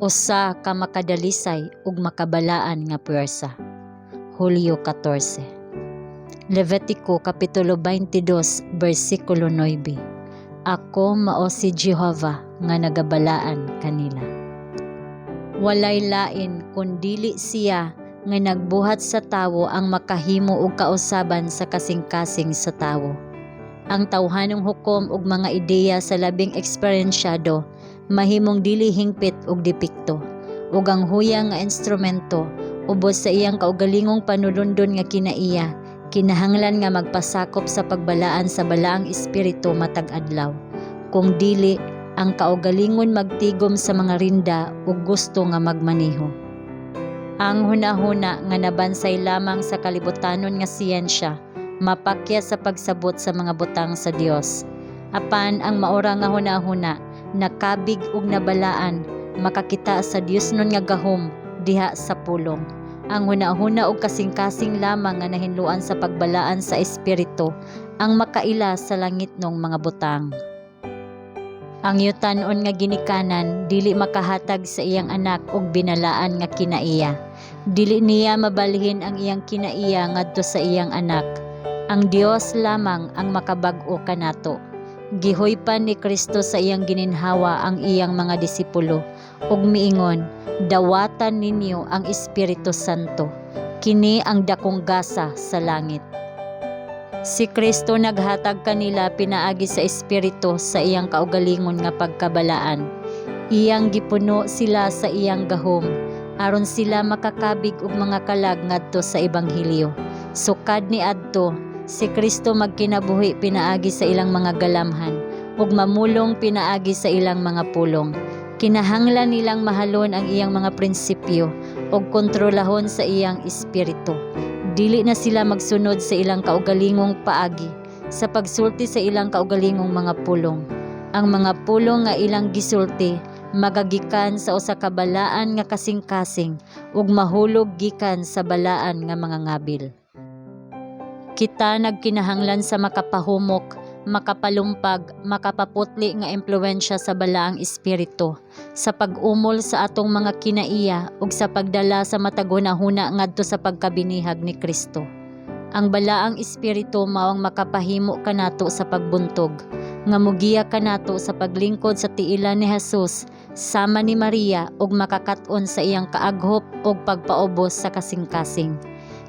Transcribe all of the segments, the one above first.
usa ka makadalisay ug makabalaan nga puwersa. Hulyo 14. Levitico kapitulo 22 bersikulo 9. Ako mao si Jehovah nga nagabalaan kanila. Walay lain kundili siya nga nagbuhat sa tawo ang makahimo og kausaban sa kasing-kasing sa tawo. Ang tawhanong hukom ug mga ideya sa labing eksperyensyado mahimong dili hingpit og depekto, ug ang huyang nga instrumento ubos sa iyang kaugalingong panulundon nga kinaiya kinahanglan nga magpasakop sa pagbalaan sa balaang espiritu matag adlaw, kung dili ang kaugalingon magtigom sa mga rinda ug gusto nga magmaneho. Ang hunahuna nga nabansay lamang sa kalibutanon nga siyensya mapakya sa pagsabot sa mga butang sa Dios. Apan ang maora nga hunahuna nakabig ug nabalaan makakita sa Dios nun nga gahom diha sa pulong. Ang hunahuna ug kasing-kasing lamang nga nahinluan sa pagbalaan sa espiritu ang makaila sa langit nung mga butang. Ang yutan-on nga ginikanan dili makahatag sa iyang anak og binalaan nga kinaiya. Dili niya mabalhin ang iyang kinaiya ngadto sa iyang anak. Ang Dios lamang ang makabag-o kanato. Gihoypan ni Kristo sa iyang gininhawa ang iyang mga disipulo ug miingon, dawatan ninyo ang Espiritu Santo. Kini ang dakong gasa sa langit. Si Kristo naghatag kanila pinaagi sa Espiritu sa iyang kaugalingon nga pagkabalaan. Iyang gipuno sila sa iyang gahom aron sila makakabig og mga kalag ngadto sa ebanghelyo. Sukad ni adto si Kristo magkinabuhi pinaagi sa ilang mga galamhan ug mamulong pinaagi sa ilang mga pulong. Kinahanglan nilang mahalon ang iyang mga prinsipyo ug kontrolahon sa iyang espiritu. Dili na sila magsunod sa ilang kaugalingong paagi sa pagsulti sa ilang kaugalingong mga pulong. Ang mga pulong nga ilang gisulti magagikan sa usa ka balaan nga kasing-kasing ug mahulog gikan sa balaan nga mga ngabil. Kita nagkinahanglan sa makapahumok, makapalumpag, makapaputli nga impluwensya sa balaang espiritu sa pag-umol sa atong mga kinaiya ug sa pagdala sa matag hunahuna ngadto sa pagkabinihag ni Kristo. Ang balaang espiritu mao ang makapahimo kanato sa pagbuntog, nga mugiya kanato sa paglingkod sa tiilan ni Jesus sama ni Maria ug makakat-on sa iyang kaaghop ug pagpaubos sa kasing-kasing.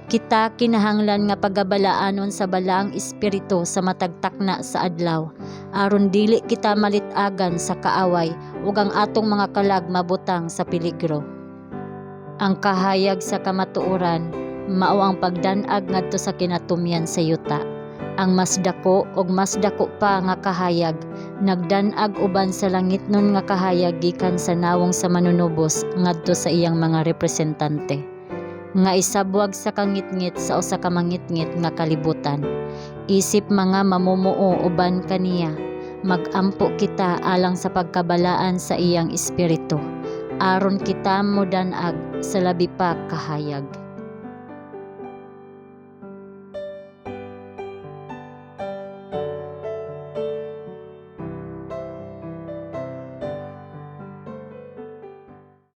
Kita kinahanglan nga pagabalaanon sa balaang espiritu sa matagtakna sa adlaw aron dili kita malitagan sa kaaway ug ang atong mga kalag mabutang sa peligro. Ang kahayag sa kamatuoran mao ang pagdan-ag ngadto sa kinatumyan sa yuta. Ang mas dako ug mas dako pa nga kahayag nagdan-ag uban sa langit nun nga kahayag gikan sa nawong sa manunubos ngadto sa iyang mga representante nga isabwag sa kangitngit sa usa ka mangitngit nga kalibutan. Isip mga mamumuo uban kaniya, magampo kita alang sa pagkabalaan sa iyang espiritu, aron kita modan-ag sa labi pa kahayag.